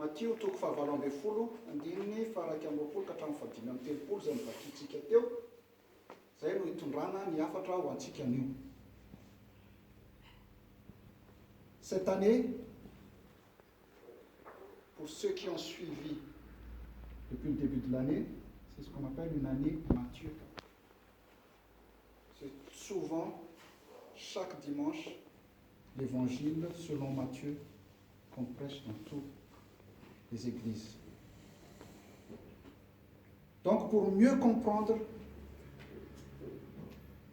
Matio toko fahavalo ambin'ny folo andininy faraka ambin'ny ka hatramin'ny fadimy amin'ny telopolo izay nivakiantsika teo. Zay no hitondrana ny afatra ho antsika anio. Cette année, pour ceux qui ont suivi depuis le début de l'année, c'est ce qu'on appelle une année Matthieu. C'est souvent, chaque dimanche, l'évangile selon Matthieu qu'on prêche dans toutes les églises. Donc, pour mieux comprendre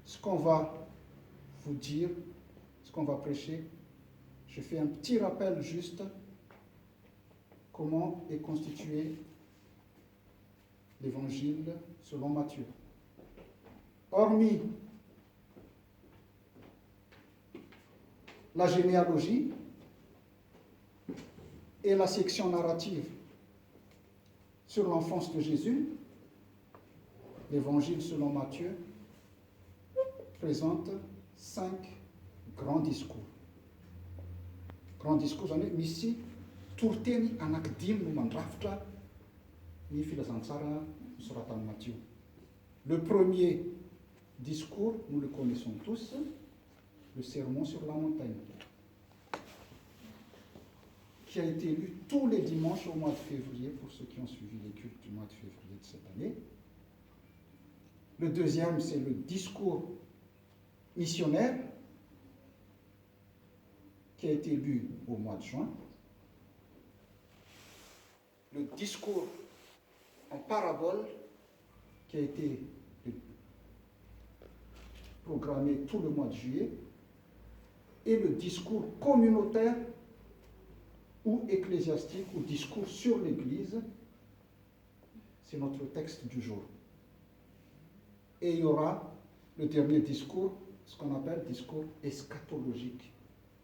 ce qu'on va vous dire, ce qu'on va prêcher, je fais un petit rappel juste comment est constitué l'évangile selon Matthieu. Hormis la généalogie et la section narrative sur l'enfance de Jésus, l'évangile selon Matthieu présente 5 grands discours. Grands discours, j'en ai misy toriteny anankidimy no mandrafitra ny filazantsara soratan'i Matthieu. Le premier discours, nous le connaissons tous, le sermon sur la montagne, qui a été lu tous les dimanches au mois de février, pour ceux qui ont suivi les cultes du mois de février de cette année. Le deuxième, c'est le discours missionnaire, qui a été lu au mois de juin. Le discours en parabole, qui a été programmé tout le mois de juillet, et le discours communautaire ou ecclésiastique, ou discours sur l'Église, c'est notre texte du jour. Et il y aura le dernier discours, ce qu'on appelle discours eschatologique.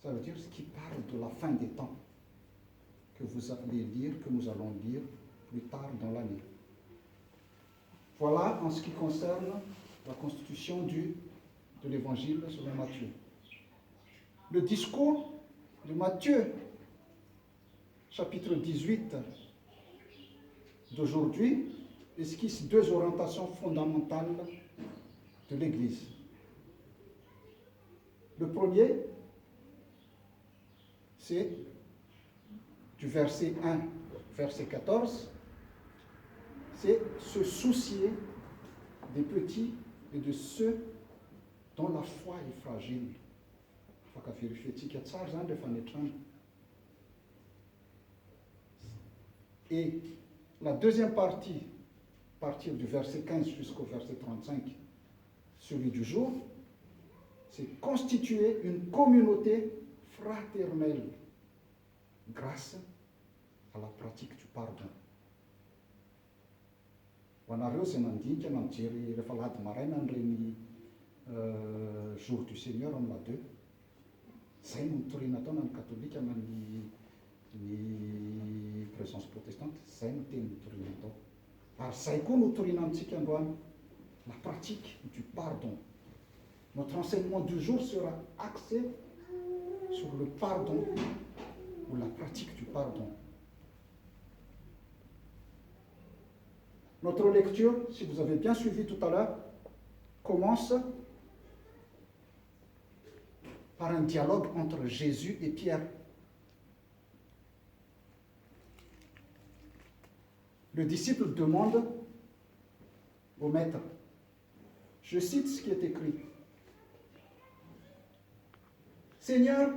Ça veut dire ce qui parle de la fin des temps, que vous allez lire, que nous allons lire plus tard dans l'année. Voilà en ce qui concerne la constitution de l'évangile selon Matthieu. Le discours de Matthieu, chapitre 18 d'aujourd'hui, esquisse 2 orientations fondamentales de l'Église. Le premier, c'est du verset 1, verset 14, c'est se soucier des petits et de ceux dont la foi est fragile. Et la deuxième partie, à partir du verset 15 jusqu'au verset 35, celui du jour, c'est constituer une communauté fraternelle grâce à la pratique du pardon. Hoanareo izay nandinika nanjery rehefa lady maraina n'ireny jour du Seigneur amin'ny la 2, zay no mitoriana tao na ny katolika na ny présence protestante, zay no teny mitoriana tao. Ary zay koa no toriana amintsika androany, la pratique du pardon. Notre enseignement du jour sera axé sur le pardon ou la pratique du pardon. Notre lecture, si vous avez bien suivi tout à l'heure, commence par un dialogue entre Jésus et Pierre. Le disciple demande au maître, je cite ce qui est écrit, « Seigneur,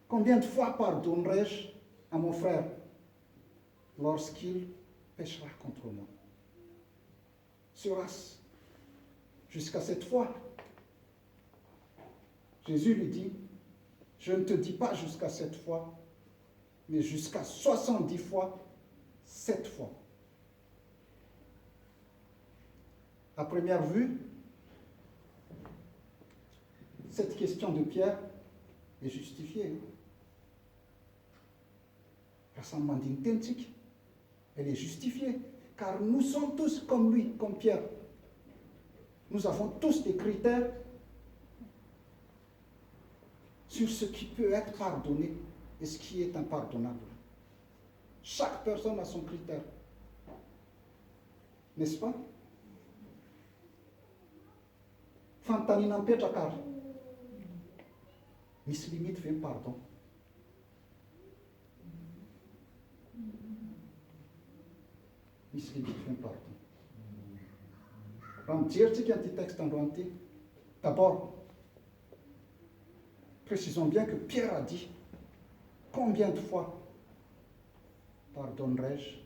combien de fois pardonnerai-je à mon frère lorsqu'il péchera contre moi? Sera-ce jusqu'à cette fois ?» Jésus lui dit, « Je ne te dis pas jusqu'à cette fois, mais jusqu'à 70 fois, 7 fois. » À première vue, cette question de Pierre est justifiée. Elle est justifiée, car nous sommes tous comme lui, comme Pierre. Nous avons tous des critères sur ce qui peut être pardonné et ce qui est impardonnable. Chaque personne a son critère. N'est-ce pas? Fantanina Petakar. Misy limite fait pardon. Misy limite fait pardon. Raha mijery anty texte androany ity. D'abord, précisons bien que Pierre a dit, combien de fois pardonnerai-je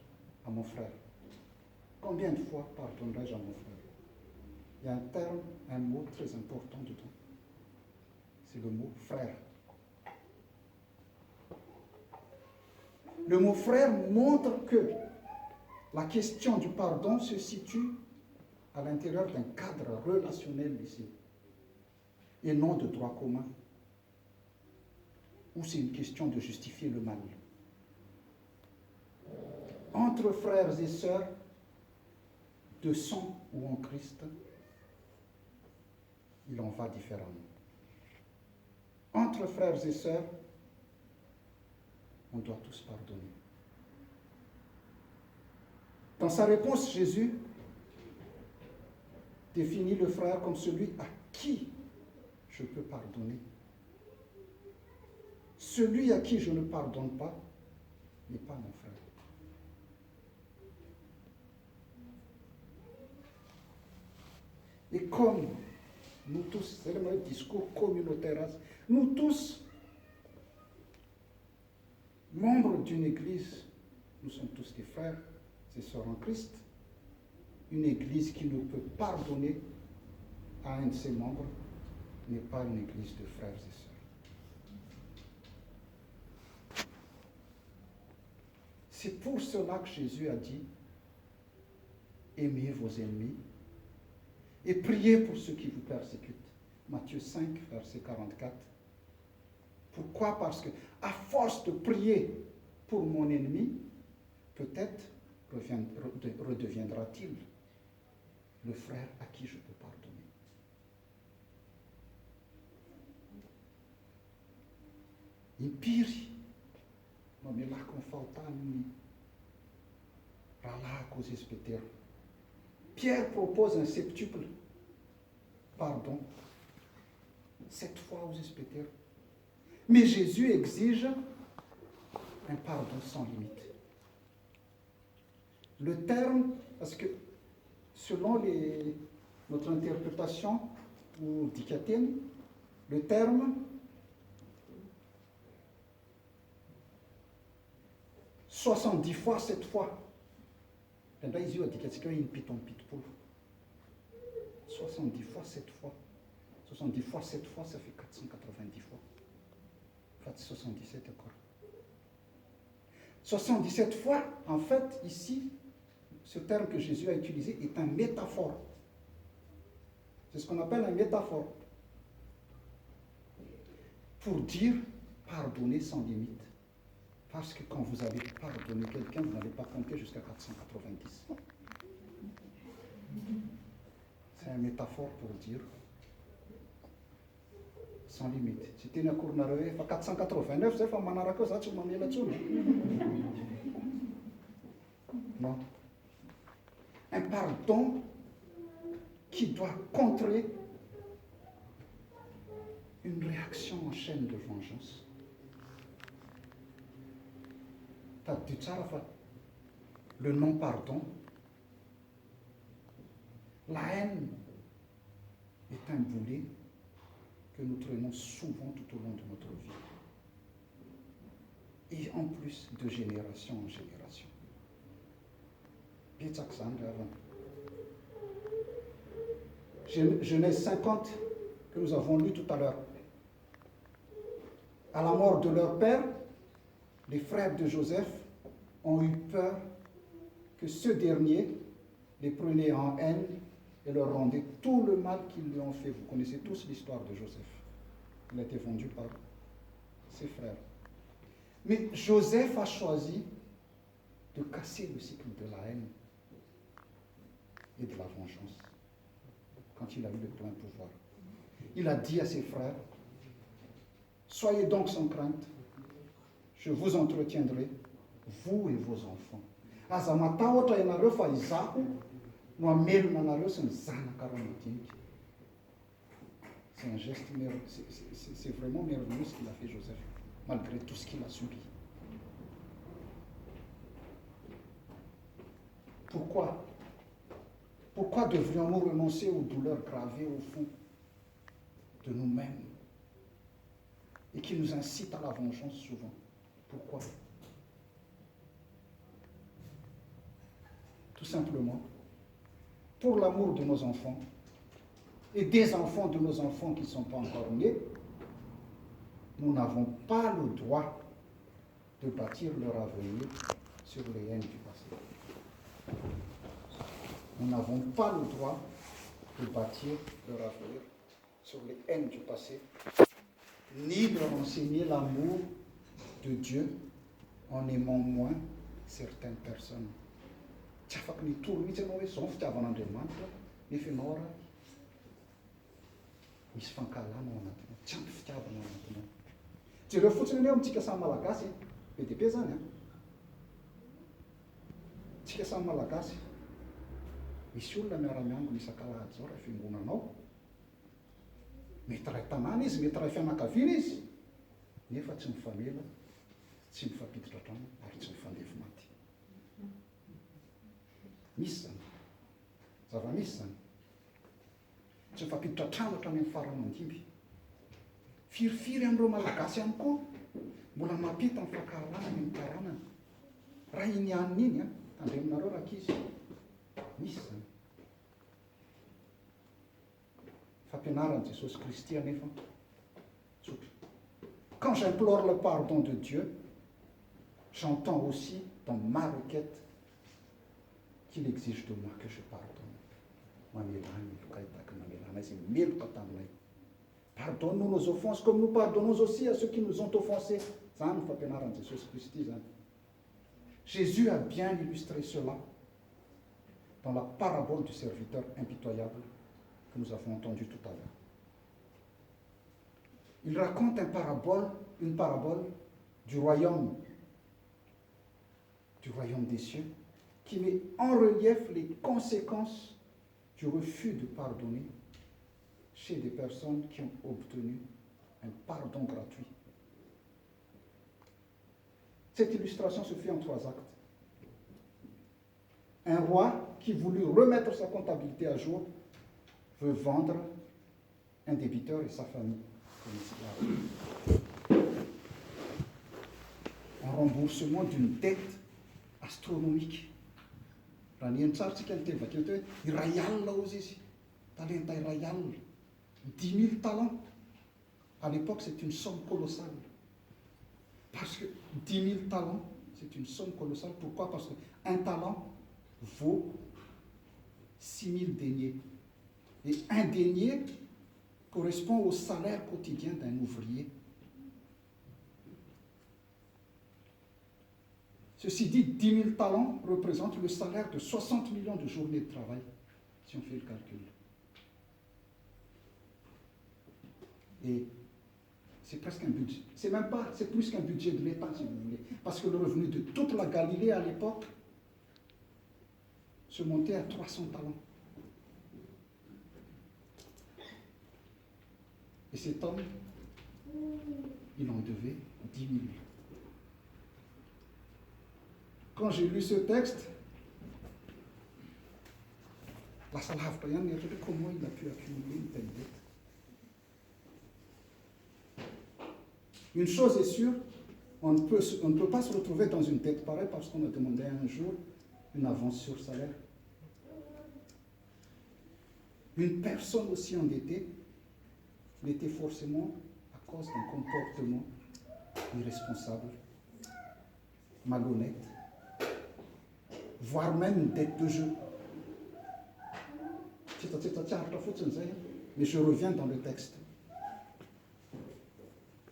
à mon frère? Combien de fois pardonnerai-je à mon frère? Il y a un terme, un mot très important dedans. C'est le mot frère. Le mot frère montre que la question du pardon se situe à l'intérieur d'un cadre relationnel ici, et non de droit commun, où c'est une question de justifier le mal. Entre frères et sœurs, de sang ou en Christ, il en va différemment. Entre frères et sœurs, on doit tous pardonner. Dans sa réponse, Jésus définit le frère comme celui à qui je peux pardonner. Celui à qui je ne pardonne pas n'est pas mon frère. Et comme nous tous, c'est le discours communautaire, nous tous, membres d'une église, nous sommes tous des frères et sœurs en Christ. Une église qui ne peut pardonner à un de ses membres n'est pas une église de frères et sœurs. C'est pour cela que Jésus a dit, aimez vos ennemis et priez pour ceux qui vous persécutent. Matthieu 5, verset 44. Pourquoi? Parce que à force de prier pour mon ennemi, peut-être redeviendra-t-il le frère à qui je peux pardonner. Impiri, mamelaka ny fahotany rahalahako aux espeter. Pierre propose un septuple pardon, 7 fois aux espeter. Mais Jésus exige un pardon sans limite. Le terme, parce que selon notre interprétation ou dikatène, le terme 70 fois, 7 fois. Et là, il y a 70 fois, 7 fois. 70 fois, 7 fois, ça fait 490 fois. En fait, 77 encore. 77 fois, en fait, ici, ce terme que Jésus a utilisé est un métaphore. C'est ce qu'on appelle un métaphore. Pour dire pardonner sans limite. Parce que quand vous allez pardonner quelqu'un, vous n'allez pas compter jusqu'à 490. C'est un métaphore pour dire sans limite. Si tu as 489, c'est pas manarako, ça tu m'en mets là-dessus. Non. Un pardon qui doit contrer une réaction en chaîne de vengeance. Le non-pardon, la haine est un boulet que nous traînons souvent tout au long de notre vie. Et en plus, de génération en génération. Genèse 50, que nous avons lu tout à l'heure. À la mort de leur père, les frères de Joseph ont eu peur que ce dernier les prenait en haine et leur rendait tout le mal qu'ils lui ont fait. Vous connaissez tous l'histoire de Joseph. Il a été vendu par ses frères. Mais Joseph a choisi de casser le cycle de la haine et de la vengeance quand il a eu le plein pouvoir. Il a dit à ses frères, soyez donc sans crainte, je vous entretiendrai vous et vos enfants. Aza matahotra ianareo fa izaho no amelona anareo sy ny zanaka raha madinika. C'est un geste merveilleux, c'est vraiment merveilleux ce qu'il a fait Joseph, malgré tout ce qu'il a subi. Pourquoi devrions-nous renoncer aux douleurs gravées au fond de nous-mêmes et qui nous incitent à la vengeance souvent? Pourquoi? Tout simplement, pour l'amour de nos enfants et des enfants de nos enfants qui ne sont pas encore nés, nous n'avons pas le droit de bâtir leur avenir sur les haines du passé. Nous n'avons pas le droit de bâtir leur avenir sur les haines du passé, ni de leur enseigner l'amour de Dieu en aimant moins certaines personnes. Tsy afaka nitoro mihitsy ianao hoe zao fitiavan'Andriamanitra nefa ianao raha misy fankalana ao anatinao, tsy ampy fitiavana ao anatinao. Jereo fotsiny hoe amintsika samy malagasy, be dia be zany a. Tsika samy malagasy, misy olona miara-miangona isan-kalahady zao raha fiangonanao. Mety ray tanàna izy, mety ray fianakaviana izy, nefa tsy mifamela, tsy mifampiditra trano ary tsy mifandefy maty. Misy zany, zava-misy zany. Tsy mifampiditra trano hatrany amin'ny faramandimby. Firifiry amin'ireo malagasy ihany koa, mbola mampita ny fankahalana ny taranana. Raha iny hanina iny a, tandreminareo rakizy. Misy zany. Fampianaran'i Jesosy Kristy anefa tsotra. Quand j'implore le pardon de Dieu, j'entends aussi dans ma requête qu'il exige de moi que je pardonne. Pardonne-nous nos offenses comme nous pardonnons aussi à ceux qui nous ont offensés. Jésus a bien illustré cela dans la parabole du serviteur impitoyable que nous avons entendue tout à l'heure. Il raconte une parabole du royaume des cieux qui met en relief les conséquences du refus de pardonner chez des personnes qui ont obtenu un pardon gratuit. Cette illustration se fait en 3 actes. Un roi qui voulut remettre sa comptabilité à jour veut vendre un débiteur et sa famille comme esclaves. En remboursement d'une dette astronomique. Raha ny tsaratsika ny teny vakeo teo hoe iray alina ozy izy, talenta iray alina, 10 000 talents. À l'époque, c'est une somme colossale. Parce que 10 000 talents, c'est une somme colossale. Pourquoi? Parce qu'un talent vaut 6 000 deniers. Et un denier correspond au salaire quotidien d'un ouvrier. Ceci dit, 10 000 talents représentent le salaire de 60 millions de journées de travail, si on fait le calcul. Et c'est presque un budget. C'est plus qu'un budget de l'État, si vous voulez. Parce que le revenu de toute la Galilée à l'époque se montait à 300 talents. Et cet homme, il en devait 10 000. Quand j'ai lu ce texte, la salavra, comment il a pu accumuler une telle dette. Une chose est sûre, on ne peut pas se retrouver dans une dette pareille parce qu'on a demandé un jour une avance sur salaire. Une personne aussi endettée l'était forcément à cause d'un comportement irresponsable, malhonnête, voire même une dette de jeu. Mais je reviens dans le texte.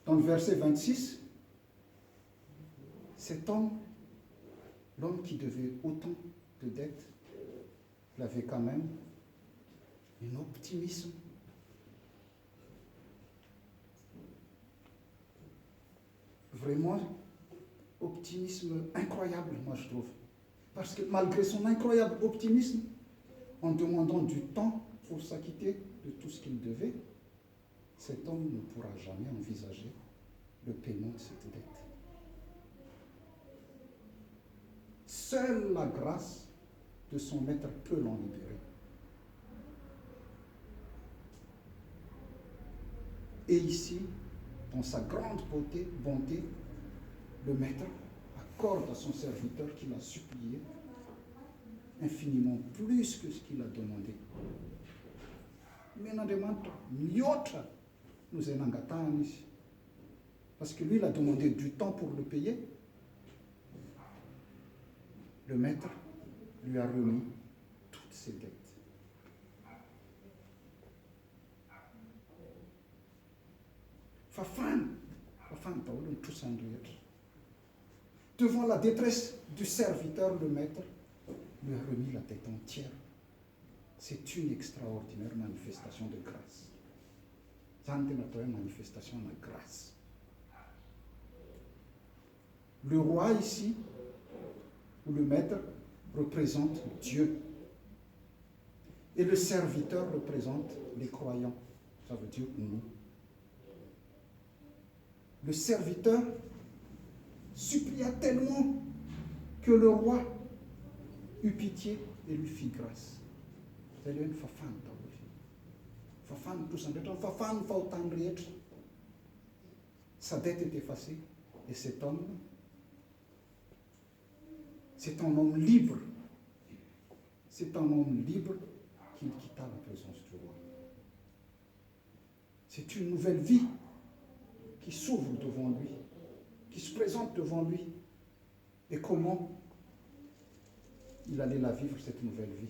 Dans le verset 26, cet homme, l'homme qui devait autant de dettes, il avait quand même un optimisme. Vraiment optimisme incroyable, moi je trouve. Parce que malgré son incroyable optimisme, en demandant du temps pour s'acquitter de tout ce qu'il devait, cet homme ne pourra jamais envisager le paiement de cette dette. Seule la grâce de son maître peut l'en libérer. Et ici, dans sa grande bonté, le maître accorde à son serviteur qu'il a supplié infiniment plus que ce qu'il a demandé. Mais on demande mieux, nous en engatons ici. Parce que lui, il a demandé du temps pour le payer. Le maître lui a remis toutes ses dettes. Devant la détresse du serviteur, le maître lui a remis la tête entière. C'est une extraordinaire manifestation de grâce. C'est une manifestation de grâce. Le roi ici, ou le maître, représente Dieu. Et le serviteur représente les croyants. Ça veut dire nous. Le serviteur supplia tellement que le roi eut pitié et lui fit grâce. C'est une fafan. Fafan, tout ça. Fafan, sa dette est effacée. Et cet homme, c'est un homme libre. C'est un homme libre qui quitta la présence du roi. C'est une nouvelle vie qui s'ouvre devant lui, qui se présente devant lui. Et comment il allait la vivre, cette nouvelle vie.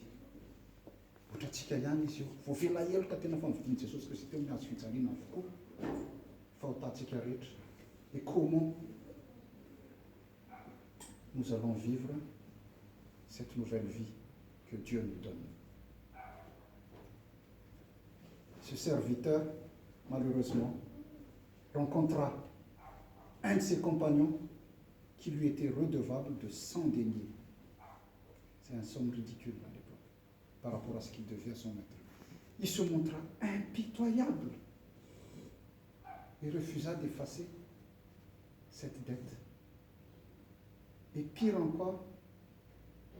Et comment nous allons vivre cette nouvelle vie que Dieu nous donne. Ce serviteur, malheureusement, rencontra un de ses compagnons qui lui était redevable de 100 deniers. C'est un somme ridicule à l'époque, par rapport à ce qu'il devait à son maître. Il se montra impitoyable et refusa d'effacer cette dette. Et pire encore,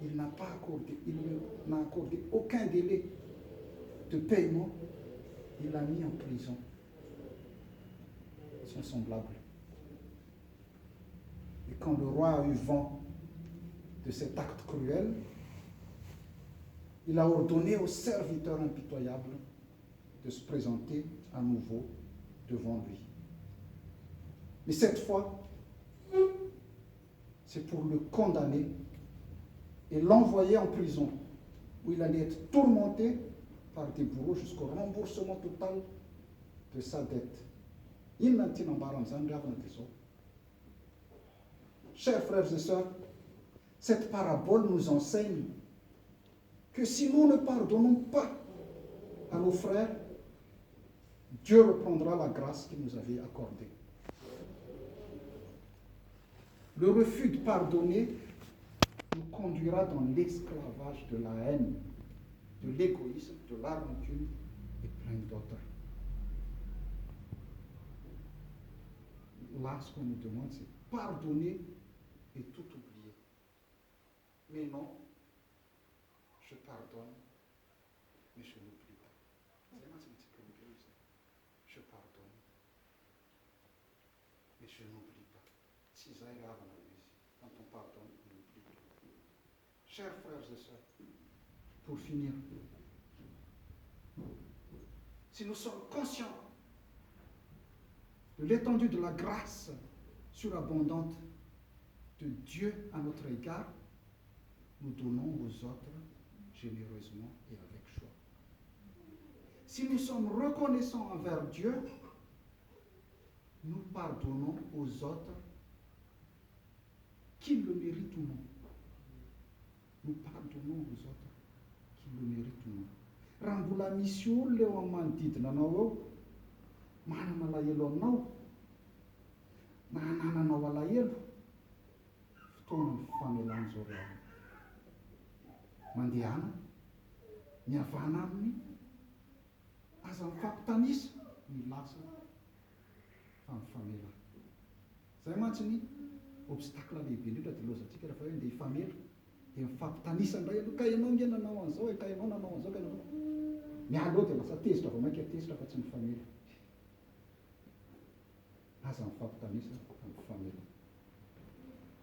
il n'a accordé aucun délai de paiement. Il l'a mis en prison. Son semblable. Et quand le roi a eu vent de cet acte cruel, il a ordonné au serviteur impitoyable de se présenter à nouveau devant lui. Mais cette fois, c'est pour le condamner et l'envoyer en prison, où il allait être tourmenté par des bourreaux jusqu'au remboursement total de sa dette. Chers frères et sœurs, cette parabole nous enseigne que si nous ne pardonnons pas à nos frères, Dieu reprendra la grâce qu'il nous avait accordée. Le refus de pardonner nous conduira dans l'esclavage de la haine, de l'égoïsme, de la rancune et plein d'autres. Là, ce qu'on nous demande, c'est pardonner et tout oublier. Mais non, je pardonne, mais je n'oublie pas. Je pardonne, mais je n'oublie pas. Quand on pardonne, on oublie. Chers frères et sœurs, pour finir, si nous sommes conscients de l'étendue de la grâce surabondante de Dieu à notre égard, nous donnons aux autres généreusement et avec joie. Si nous sommes reconnaissants envers Dieu, nous pardonnons aux autres, qu'ils le méritent ou non. Nous pardonnons aux autres, qu'ils le méritent ou non. Rambula mission le amantid nanao, mana malayelo nao, mana nanao alayelo. fotoana ny famelan'izao rehaly. Mandehana, miavana aminy, aza mifampitanisa, milasa fa mifamela. Zay mantsy ny obstacle lehibe indrindra dia lozantsika rehefa hoe andeha hifamela, dia mifampitanisa indray aloha, ka ianao nge nanao an'izao, ka ianao nanao an'izao, ka ianao mialoha dia lasa tezitra vao mainka tezitra fa tsy mifamela. Aza mifampitanisa fa mifamela.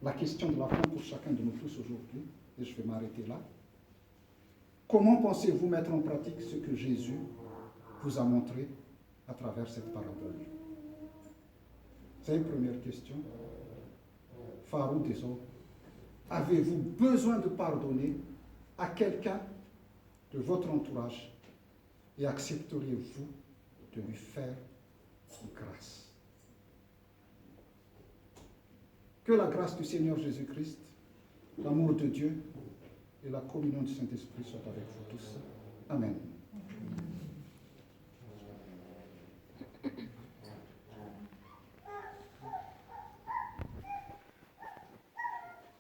La question de la fin pour chacun de nous tous aujourd'hui, et je vais m'arrêter là. Comment pensez-vous mettre en pratique ce que Jésus vous a montré à travers cette parabole? C'est une première question. Farouk des autres. Avez-vous besoin de pardonner à quelqu'un de votre entourage et accepteriez-vous de lui faire grâce? Que la grâce du Seigneur Jésus-Christ, l'amour de Dieu et la communion du Saint-Esprit soient avec vous tous. Amen.